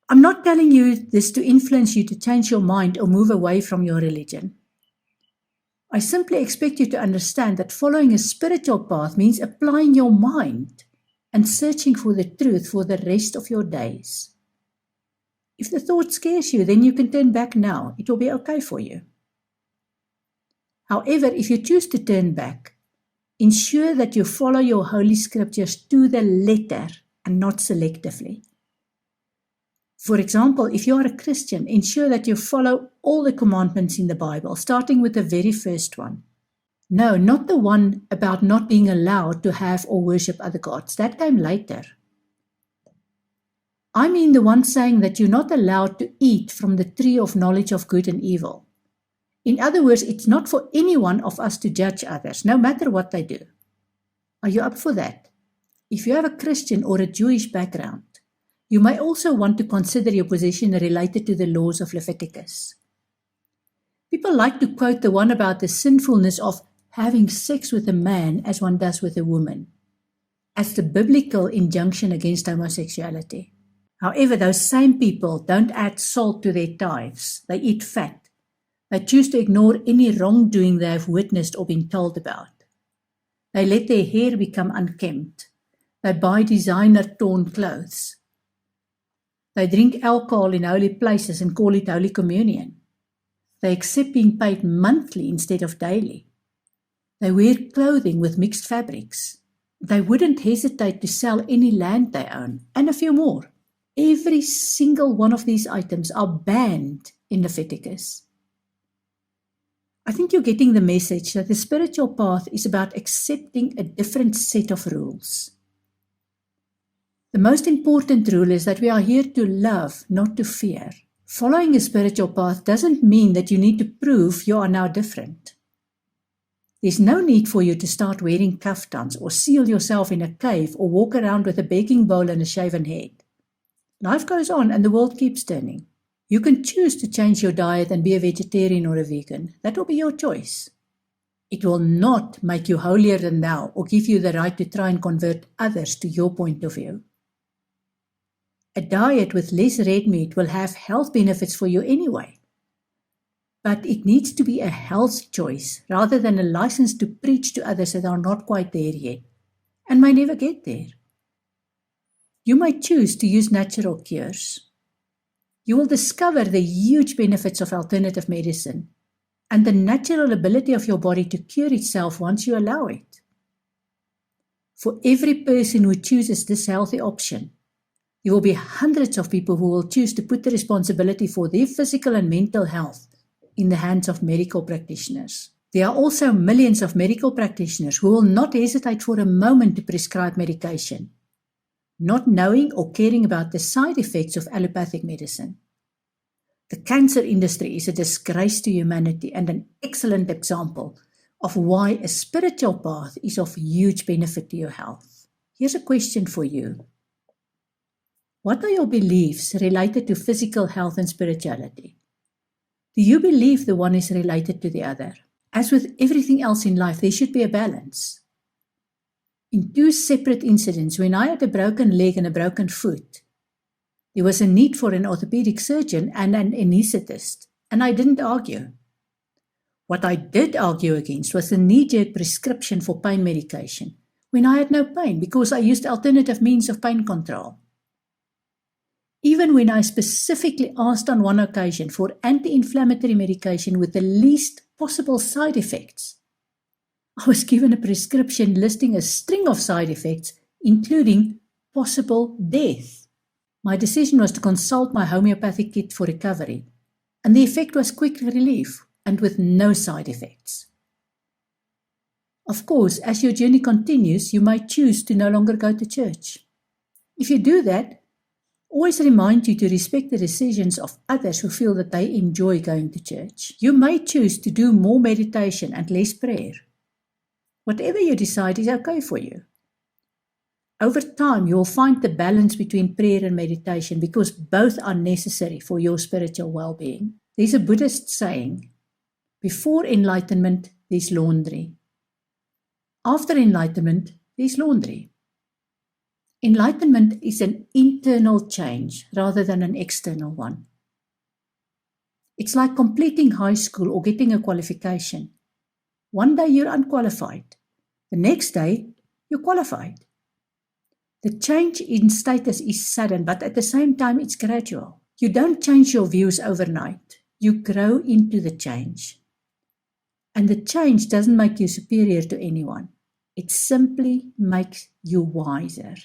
I'm not telling you this to influence you to change your mind or move away from your religion. I simply expect you to understand that following a spiritual path means applying your mind and searching for the truth for the rest of your days. If the thought scares you, then you can turn back now. It will be okay for you. However, if you choose to turn back, ensure that you follow your Holy Scriptures to the letter and not selectively. For example, if you are a Christian, ensure that you follow all the commandments in the Bible, starting with the very first one. No, not the one about not being allowed to have or worship other gods. That came later. I mean the one saying that you're not allowed to eat from the tree of knowledge of good and evil. In other words, it's not for any one of us to judge others, no matter what they do. Are you up for that? If you have a Christian or a Jewish background, you may also want to consider your position related to the laws of Leviticus. People like to quote the one about the sinfulness of having sex with a man as one does with a woman, as the biblical injunction against homosexuality. However, those same people don't add salt to their tithes. They eat fat. They choose to ignore any wrongdoing they have witnessed or been told about. They let their hair become unkempt. They buy designer-torn clothes. They drink alcohol in holy places and call it Holy Communion. They accept being paid monthly instead of daily. They wear clothing with mixed fabrics. They wouldn't hesitate to sell any land they own, and a few more. Every single one of these items are banned in Leviticus. I think you're getting the message that the spiritual path is about accepting a different set of rules. The most important rule is that we are here to love, not to fear. Following a spiritual path doesn't mean that you need to prove you are now different. There's no need for you to start wearing kaftans or seal yourself in a cave or walk around with a baking bowl and a shaven head. Life goes on and the world keeps turning. You can choose to change your diet and be a vegetarian or a vegan. That will be your choice. It will not make you holier than thou or give you the right to try and convert others to your point of view. A diet with less red meat will have health benefits for you anyway. But it needs to be a health choice rather than a license to preach to others that are not quite there yet and may never get there. You might choose to use natural cures. You will discover the huge benefits of alternative medicine and the natural ability of your body to cure itself once you allow it. For every person who chooses this healthy option, there will be hundreds of people who will choose to put the responsibility for their physical and mental health in the hands of medical practitioners. There are also millions of medical practitioners who will not hesitate for a moment to prescribe medication, not knowing or caring about the side effects of allopathic medicine. The cancer industry is a disgrace to humanity and an excellent example of why a spiritual path is of huge benefit to your health. Here's a question for you. What are your beliefs related to physical health and spirituality? Do you believe the one is related to the other? As with everything else in life, there should be a balance. In two separate incidents, when I had a broken leg and a broken foot, there was a need for an orthopedic surgeon and an anaesthetist, and I didn't argue. What I did argue against was the knee-jerk prescription for pain medication when I had no pain because I used alternative means of pain control. Even when I specifically asked on one occasion for anti-inflammatory medication with the least possible side effects, I was given a prescription listing a string of side effects, including possible death. My decision was to consult my homeopathic kit for recovery, and the effect was quick relief and with no side effects. Of course, as your journey continues, you might choose to no longer go to church. If you do that, always remind you to respect the decisions of others who feel that they enjoy going to church. You may choose to do more meditation and less prayer. Whatever you decide is okay for you. Over time, you will find the balance between prayer and meditation because both are necessary for your spiritual well-being. There's a Buddhist saying, before enlightenment, there's laundry. After enlightenment, there's laundry. Enlightenment is an internal change rather than an external one. It's like completing high school or getting a qualification. One day you're unqualified. The next day, you're qualified. The change in status is sudden, but at the same time, it's gradual. You don't change your views overnight. You grow into the change. And the change doesn't make you superior to anyone. It simply makes you wiser.